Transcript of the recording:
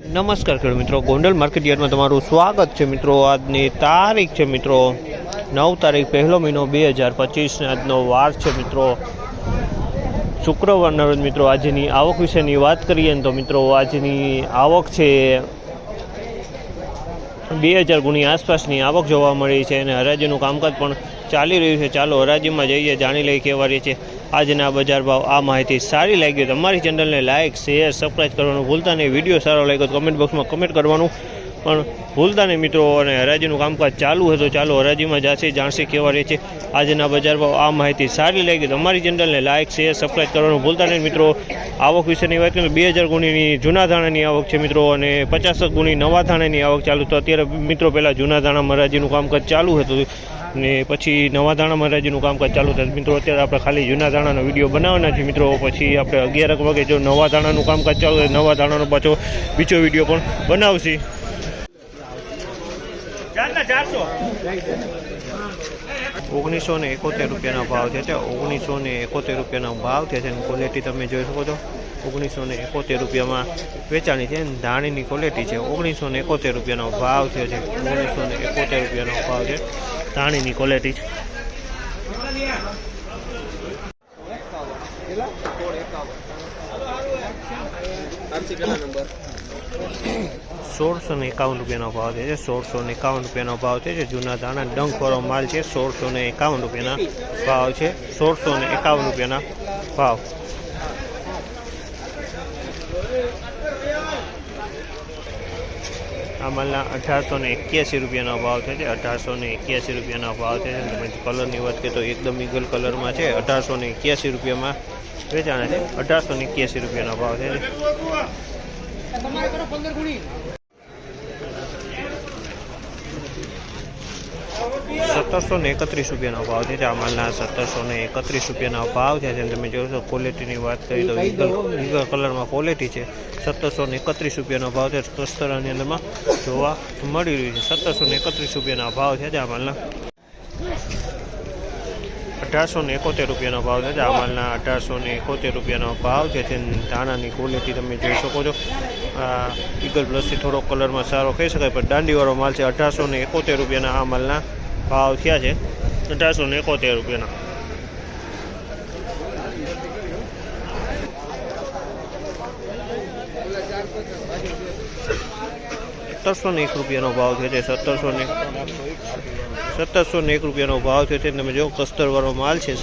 નમસ્કાર ખેડૂત મિત્રો, ગોંડલ માર્કેટ યાર્ડમાં તમારું સ્વાગત છે મિત્રો। આજની તારીખ છે મિત્રો 9 તારીખ પહેલો મહિનો 2025 ને આજનો વાર છે મિત્રો શુક્રવારના રોજ મિત્રો। આજની આવક વિશેની વાત કરીએ તો મિત્રો આજની આવક છે 2000 ગુણી આસપાસની આવક જોવા મળી છે અને હરાજીનું કામકાજ પણ ચાલી રહ્યું છે। ચાલો હરાજીમાં જઈએ, જાણી લઈએ કેવા રહે છે આજના બજાર ભાવ। આ માહિતી સારી લાગી તો અમારી ચેનલને લાઇક, શેર, સબસ્ક્રાઈબ કરવાનું ભૂલતા નહીં। વિડીયો સારો લાગ્યો તો કમેન્ટ બોક્સમાં કમેન્ટ કરવાનું પણ ભૂલતા નહીં મિત્રો। અને હરાજીનું કામકાજ ચાલુ હોય તો ચાલો હરાજીમાં જશે, જાણશે કેવા રહે છે આજના બજાર ભાવ। આ માહિતી સારી લાગી તો અમારી ચેનલને લાઇક, શેર, સબસ્ક્રાઈબ કરવાનું ભૂલતા નહીં મિત્રો। આવક વિશેની વાત કરીએ 2000 ગુણીની જૂના ધાણાની આવક છે મિત્રો અને 50 ગુણી નવા ધાણાની આવક ચાલુ। તો અત્યારે મિત્રો પહેલાં જૂના ધાણામાં હરાજીનું કામકાજ ચાલુ હતું ને પછી નવા ધાણામાં હરાજીનું કામકાજ ચાલુ થાય મિત્રો। અત્યારે આપણે ખાલી જૂના ધાણાનો વિડીયો બનાવવાના છે મિત્રો। પછી આપણે 11 વાગે જો નવા ધાણાનું કામકાજ ચાલુ થાય નવા ધાણાનો પાછો બીજો વિડીયો પણ બનાવશે। 1971 રૂપિયાનો ભાવ છે, 1971 રૂપિયાનો ભાવ છે। ક્વોલિટી તમે જોઈ શકો છો 1971 રૂપિયામાં વેચાણી છે। ધાણીની ક્વોલિટી છે 1971 રૂપિયાનો ભાવ થયો છે। 1971 રૂપિયાનો ભાવ છે ધાણીની ક્વોલિટી છે। 1651 રૂપિયાનો ભાવ છે। 1651 રૂપિયાનો ભાવ છે। જૂના ધાણા ડંખવાળો માલ છે। 1651 રૂપિયાના ભાવ છે। 1651 રૂપિયાના ભાવ। આ માલના 1881 રૂપિયાનો ભાવ છે। 1881 રૂપિયાનો ભાવ છે। કલરની વાત કરીએ તો એકદમ ઈગલ કલરમાં છે। 1881 રૂપિયામાં વેચાણા છે। 1881 રૂપિયાનો ભાવ છે। 1731 રૂપિયાનો ભાવ છે। આ માલના 1731 રૂપિયાનો ભાવ છે। તમે જોશો ક્વોલિટીની વાત કરીએ તો ઈગલ કલરમાં ક્વોલિટી છે। 1731 રૂપિયાનો ભાવ છે। કસ્તરાની અંદરમાં જોવા મળી રહ્યું છે। 1731 રૂપિયાના ભાવ છે આ માલના। 1871 રૂપિયાનો ભાવ છે આ માલના। 1871 રૂપિયાનો ભાવ છે। ધાણાની ક્વોલિટી તમે જોઈ શકો છો। ઈગલ પ્લસથી થોડો કલરમાં સારો કહી શકાય પણ દાંડીવાળો માલ છે। 1871 રૂપિયાના આ માલના ભાવ થયા છે। 1871 રૂપિયાના। 1701 રૂપિયાનો ભાવ છે। 1701 રૂપિયાનો ભાવ છે। તમે જો કસ્તરવાળો માલ છે।